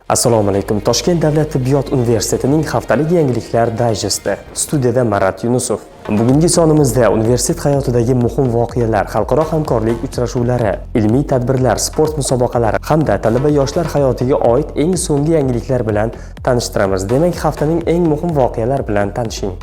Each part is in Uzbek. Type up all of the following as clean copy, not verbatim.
Assalomu alaykum. Toshkent davlat tibbiyot universitetining haftalik yangiliklar dayjesti. Studiyada Marat Yunusov. Bugungi sonimizda universitet hayotidagi muhim voqealar, xalqaro hamkorlik uchrashuvlari, ilmiy tadbirlar, sport musobaqalari hamda talaba yoshlar hayotiga oid eng so'nggi yangiliklar bilan tanishtiramiz. Demak, haftaning eng muhim voqealar bilan tanishing.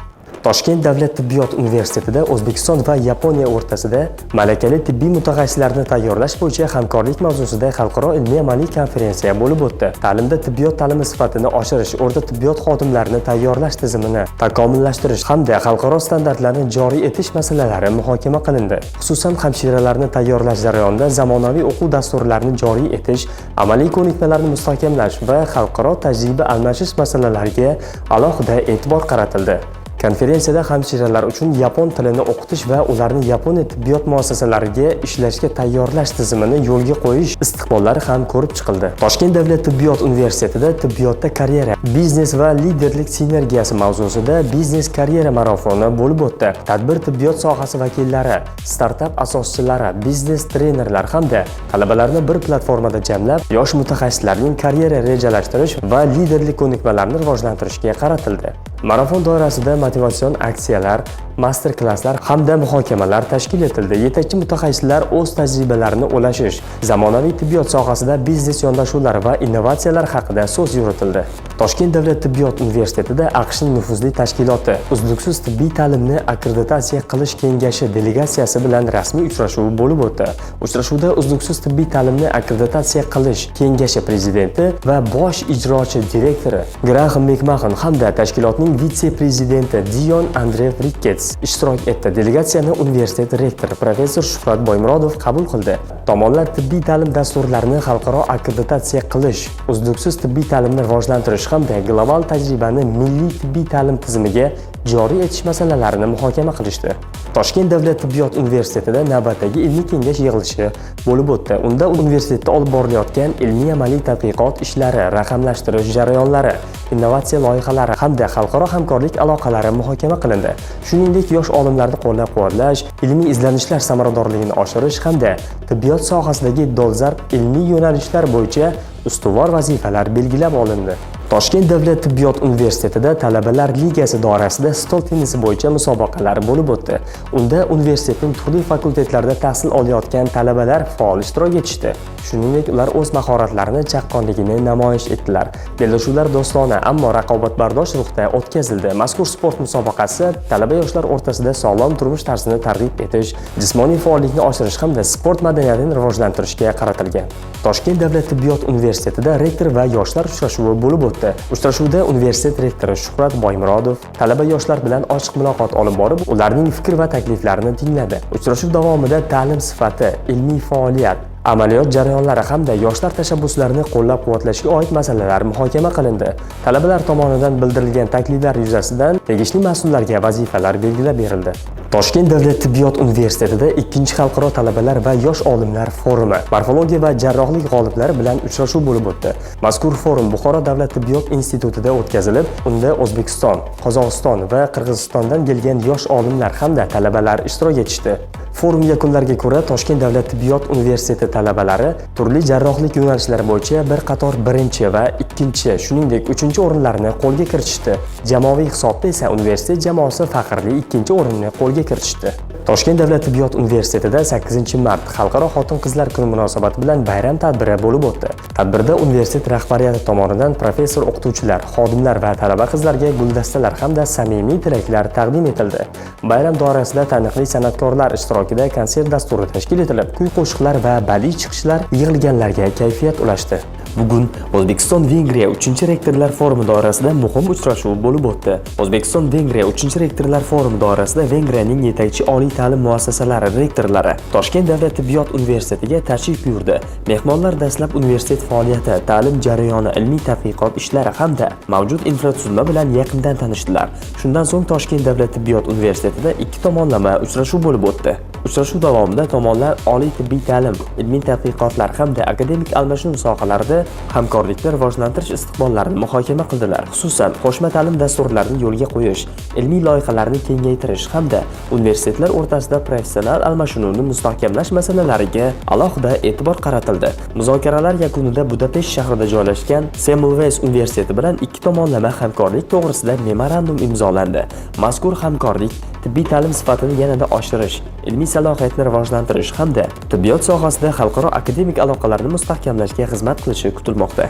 Toshkent davlat tibbiyot universitetida O'zbekiston va Yaponiya o'rtasida malakali tibbiy mutaxassislarni tayyorlash bo'yicha hamkorlik mavzusida xalqaro ilmiy-amaliy konferensiya bo'lib o'tdi. Ta'limda tibbiyot ta'limi sifatini oshirish, o'rta tibbiyot xodimlarini tayyorlash tizimini takomillashtirish hamda xalqaro standartlarni joriy etish masalalari muhokama qilindi. Xususan, hamshiralarni tayyorlash jarayonida zamonaviy o'quv dasturlarini joriy etish, amaliy ko'nikmalarni mustahkamlash va xalqaro tajriba almashish masalalariga alohida e'tibor qaratildi. Konferensiyada hamshiralar uchun yapon tilini o'qitish va ularni Yaponiya tibbiyot muassasalariga ishlashga tayyorlash tizimini yo'lga qo'yish istiqbollari ham ko'rib chiqildi. Toshkent davlat tibbiyot universitetida tibbiyotda karyera, biznes va liderlik sinergiyasi mavzusida biznes karyera marafoni bo'lib o'tdi. Tadbir tibbiyot sohasi vakillari, startap asoschilari, biznes trenerlar hamda talabalarni bir platformada jamlab, yosh mutaxassislarning karyera rejalashtirish va liderlik ko'nikmalarini rivojlantirishga qaratildi. Marafon doirasida motivatsion aksiyalar, master-klasslar hamda muhokamalar tashkil etildi. Yetakchi mutaxassislar o'z tajribalarini ulashish, zamonaviy tibbiyot sohasida biznes yondashuvlari va innovatsiyalar haqida so'z yuritildi. Toshkent davlat tibbiyot universitetida AQShning nufuzli tashkiloti uzluksiz tibbiy ta'limni akkreditatsiya qilish kengashi delegatsiyasi bilan rasmiy uchrashuv bo'lib o'tdi. Uchrashuvda uzluksiz tibbiy ta'limni akkreditatsiya qilish kengashi prezidenti va bosh ijrochi direktori Graham McMahon hamda tashkilotning vitse-prezidenti Dion Andreev Ricketts ishtirok etdi. Delegatsiyani universitet rektori professor Shuhrat Boymurodov qabul qildi. Tomonlar tibbiy ta'lim dasturlarini xalqaro akkreditatsiya qilish, uzluksiz tibbiy ta'limni rivojlantirish hamda global tajribani milliy tibbiy ta'lim tizimiga joriy etish masalalarini muhokama qilishdi. Toshkent davlat tibbiyot universitetida navbatdagi ilmiy kengash yig'ilishi bo'lib o'tdi. Unda universitetda olib borilayotgan ilmiy-amaliy tadqiqot ishlari, raqamlashtirish jarayonlari, innovatsiya loyihalari hamda xalqaro hamkorlik aloqalari muhokama qilindi. Shuningdek, yosh olimlarni qo'llab-quvvatlash, ilmiy izlanishlar samaradorligini oshirish hamda tibbiyot sohasidagi dolzarb ilmiy yo'nalishlar bo'yicha ustuvor vazifalar belgilab olindi. Toshkent davlat tibbiyot universitetida talabalar ligasi doirasida stol tennisi bo'yicha musobaqalar bo'lib o'tdi. Unda universitetning turli fakultetlarida tahsil olayotgan talabalar faol ishtirok etishdi. Shuningdek, ular o'z mahoratlarini, chaqqonligini namoyish etdilar. Bellashuvlar do'stona, ammo raqobatbardosh ruhda o'tkazildi. Mazkur sport musobaqasi talaba yoshlar o'rtasida sog'lom turmush tarzini targ'ib etish, jismoniy faollikni oshirish hamda sport madaniyatini rivojlantirishga qaratilgan. Toshkent davlat tibbiyot universitetida rektor va yoshlar uchrashuvi bo'lib o'tdi. Uchrashuvda universitet rektori Shuhrat Boymurodov talaba yoshlar bilan ochiq muloqot olib borib, ularning fikr va takliflarini tingladi. Uchrashuv davomida ta'lim sifati, ilmiy faoliyat, amaliyot jarayonlari hamda yoshlar tashabbuslarini qo'llab-quvvatlashga oid masalalar muhokama qilindi. Talabalar tomonidan bildirilgan takliflar yuzasidan tegishli mas'ullarga vazifalar belgilab berildi. Toshkent davlat tibbiyot universitetida 2-chi xalqaro talabalar va yosh olimlar forumi, morfologiya va jarrohlik g'oliblari bilan uchrashuv bo'lib o'tdi. Mazkur forum Buxoro davlat tibbiyot institutida o'tkazilib, unda O'zbekiston, Qozog'iston va Qirg'izistondan kelgan yosh olimlar hamda talabalar ishtirok etishdi. Forum yakunlariga ko'ra, Toshkent davlat tibbiyot universiteti talabalari turli jarrohlik yo'nalishlari bo'yicha bir qator 1 va 2, shuningdek 3 o'rinlarni qo'lga kiritishdi. Jamoaviy hisobda esa universitet jamoasi faxrli 2-o'rinni qo'lga kiritishdi. Toshkent davlat tibbiyot universitetida 8-mart Xalqaro xotin-qizlar kuni munosabati bilan bayram tadbiri bo'lib o'tdi. Tadbirda universitet rahbariyati tomonidan professor, o'qituvchilar, xodimlar va talaba qizlarga guldastalar hamda samimiy tilaklar taqdim etildi. Bayram doirasida taniqli san'atkorlar ishtirokida konsert dasturi tashkil etilib, kuy-qo'shiqlar va badiiy chiqishlar yig'ilganlarga kayfiyat ulashdi. Bugun O'zbekiston-Vengriya 3-rektorlar forumi doirasida muhim uchrashuv bo'lib o'tdi. O'zbekiston-Vengriya 3-rektorlar forumi doirasida Vengriyaning yetakchi oliy ta'lim muassasalari rektorlari Toshkent davlat tibbiyot universitetiga tashrif buyurdi. Mehmonlar dastlab universitet faoliyati, ta'lim jarayoni, ilmiy tadqiqot ishlari hamda mavjud infratuzilma bilan yaqindan tanishdilar. Shundan so'ng Toshkent davlat tibbiyot universitetida 2 tomonlama uchrashuv bo'lib o'tdi. Uchrashuv davomida tomonlar oliy tibbiy ta'lim, ilmiy tadqiqotlar hamda akademik almashinuv sohalarida hamkorlikni rivojlantirish istiqbollarini muhokama qildilar. Xususan, qo'shma ta'lim dasturlarini yo'lga qo'yish, ilmiy loyihalarni kengaytirish hamda universitetlar o'rtasida professional almashinuvni mustahkamlash masalalariga alohida e'tibor qaratildi. Muzokaralar yakunida Budapesht shahrida joylashgan Semmelweis universiteti bilan ikki tomonlama hamkorlik to'g'risida memorandum imzolandi. Mazkur hamkorlik tibbiy ta'lim sifatini yanada oshirish, ilmiy salohiyatni rivojlantirish hamda tibbiyot sohasida xalqaro akademik aloqalarni mustahkamlashga xizmat qilishi kutilmoqda.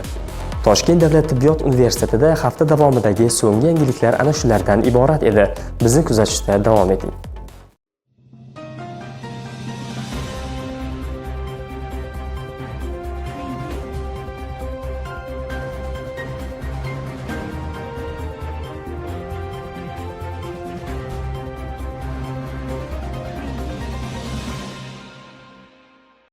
Toshkent davlat tibbiyot universitetida hafta davomidagi so'nggi yangiliklar ana shulardan iborat edi. Bizni kuzatishda davom eting.